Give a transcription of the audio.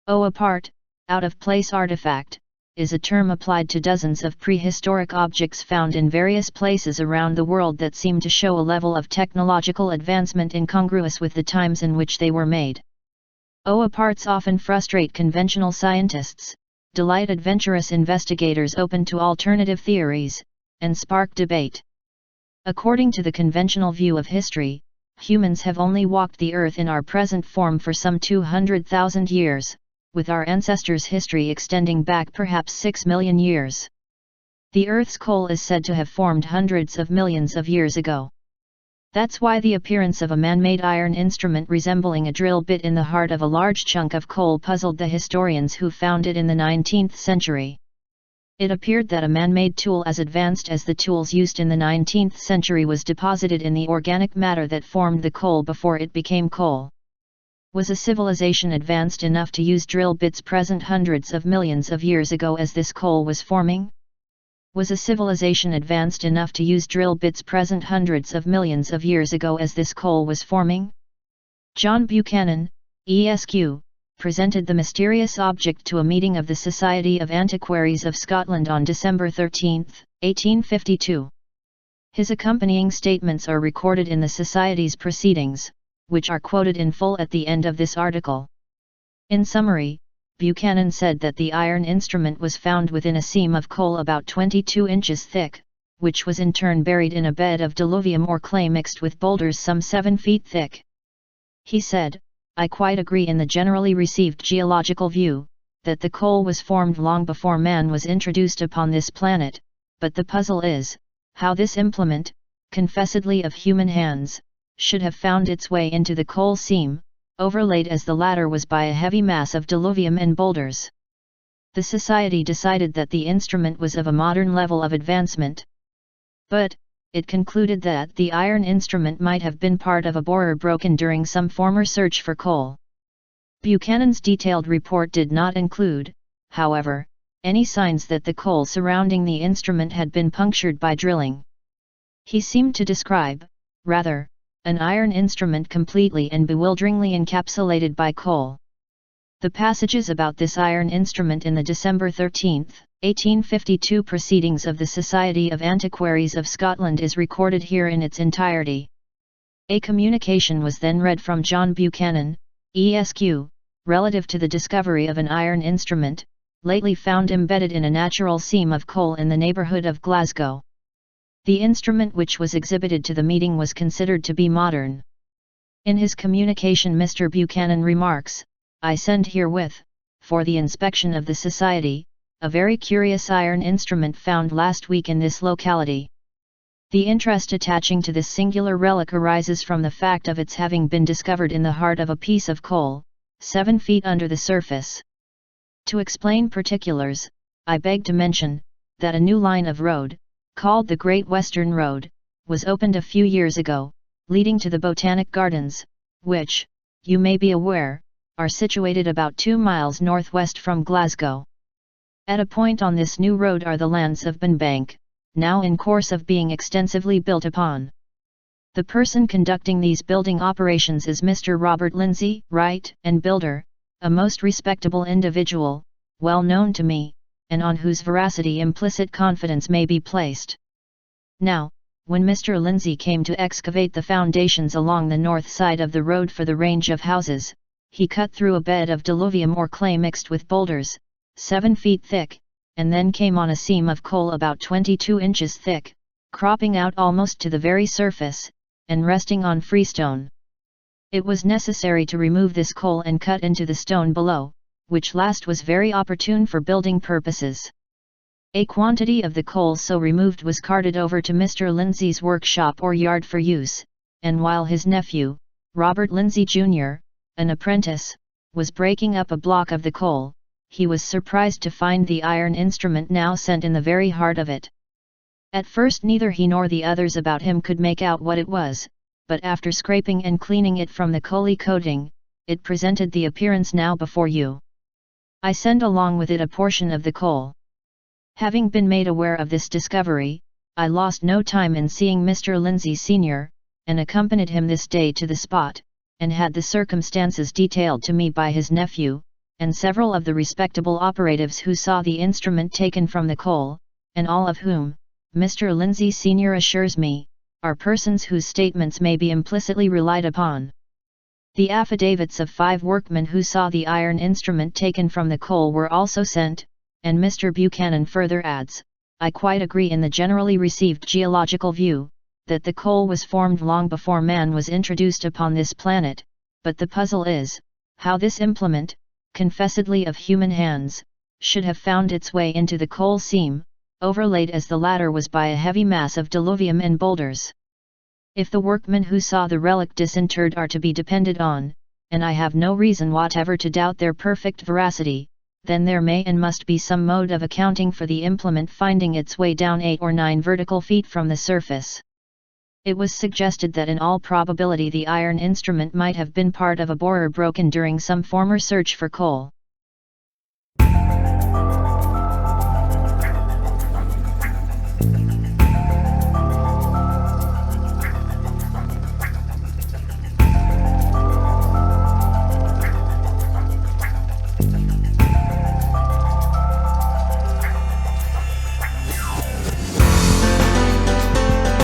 Apart, out-of-place artifact, is a term applied to dozens of prehistoric objects found in various places around the world that seem to show a level of technological advancement incongruous with the times in which they were made. Aparts often frustrate conventional scientists, delight adventurous investigators open to alternative theories, and spark debate. According to the conventional view of history, humans have only walked the earth in our present form for some 200,000 years, with our ancestors' history extending back perhaps 6 million years. The Earth's coal is said to have formed hundreds of millions of years ago. That's why the appearance of a man-made iron instrument resembling a drill bit in the heart of a large chunk of coal puzzled the historians who found it in the 19th century. It appeared that a man-made tool as advanced as the tools used in the 19th century was deposited in the organic matter that formed the coal before it became coal. Was a civilization advanced enough to use drill bits present hundreds of millions of years ago as this coal was forming? Was a civilization advanced enough to use drill bits present hundreds of millions of years ago as this coal was forming? John Buchanan, Esq., presented the mysterious object to a meeting of the Society of Antiquaries of Scotland on December 13, 1852. His accompanying statements are recorded in the Society's proceedings, which are quoted in full at the end of this article. In summary, Buchanan said that the iron instrument was found within a seam of coal about 22 inches thick, which was in turn buried in a bed of diluvium or clay mixed with boulders some 7 feet thick. He said, "I quite agree in the generally received geological view, that the coal was formed long before man was introduced upon this planet, but the puzzle is, how this implement, confessedly of human hands, should have found its way into the coal seam, overlaid as the latter was by a heavy mass of diluvium and boulders." The Society decided that the instrument was of a modern level of advancement. But, it concluded that the iron instrument might have been part of a borer broken during some former search for coal. Buchanan's detailed report did not include, however, any signs that the coal surrounding the instrument had been punctured by drilling. He seemed to describe, rather, an iron instrument completely and bewilderingly encapsulated by coal. The passages about this iron instrument in the December 13, 1852 proceedings of the Society of Antiquaries of Scotland is recorded here in its entirety. A communication was then read from John Buchanan, Esq., relative to the discovery of an iron instrument, lately found embedded in a natural seam of coal in the neighbourhood of Glasgow. The instrument which was exhibited to the meeting was considered to be modern. In his communication Mr. Buchanan remarks, "I send herewith, for the inspection of the Society, a very curious iron instrument found last week in this locality. The interest attaching to this singular relic arises from the fact of its having been discovered in the heart of a piece of coal, 7 feet under the surface. To explain particulars, I beg to mention, that a new line of road, called the Great Western Road, was opened a few years ago, leading to the Botanic Gardens, which, you may be aware, are situated about 2 miles northwest from Glasgow. At a point on this new road are the lands of Bunbank, now in course of being extensively built upon. The person conducting these building operations is Mr. Robert Lindsay, Wright and Builder, a most respectable individual, well known to me, and on whose veracity implicit confidence may be placed. Now, when Mr. Lindsay came to excavate the foundations along the north side of the road for the range of houses, he cut through a bed of diluvium or clay mixed with boulders, 7 feet thick, and then came on a seam of coal about 22 inches thick, cropping out almost to the very surface, and resting on freestone. It was necessary to remove this coal and cut into the stone below, which last was very opportune for building purposes. A quantity of the coal so removed was carted over to Mr. Lindsay's workshop or yard for use, and while his nephew, Robert Lindsay Jr., an apprentice, was breaking up a block of the coal, he was surprised to find the iron instrument now sent in the very heart of it. At first neither he nor the others about him could make out what it was, but after scraping and cleaning it from the coaly coating, it presented the appearance now before you. I send along with it a portion of the coal. Having been made aware of this discovery, I lost no time in seeing Mr. Lindsay Sr., and accompanied him this day to the spot, and had the circumstances detailed to me by his nephew, and several of the respectable operatives who saw the instrument taken from the coal, and all of whom, Mr. Lindsay Sr. assures me, are persons whose statements may be implicitly relied upon. The affidavits of 5 workmen who saw the iron instrument taken from the coal were also sent, and Mr. Buchanan further adds, I quite agree in the generally received geological view, that the coal was formed long before man was introduced upon this planet, but the puzzle is, how this implement, confessedly of human hands, should have found its way into the coal seam, overlaid as the latter was by a heavy mass of diluvium and boulders. If the workmen who saw the relic disinterred are to be depended on, and I have no reason whatever to doubt their perfect veracity, then there may and must be some mode of accounting for the implement finding its way down 8 or 9 vertical feet from the surface. It was suggested that in all probability the iron instrument might have been part of a borer broken during some former search for coal.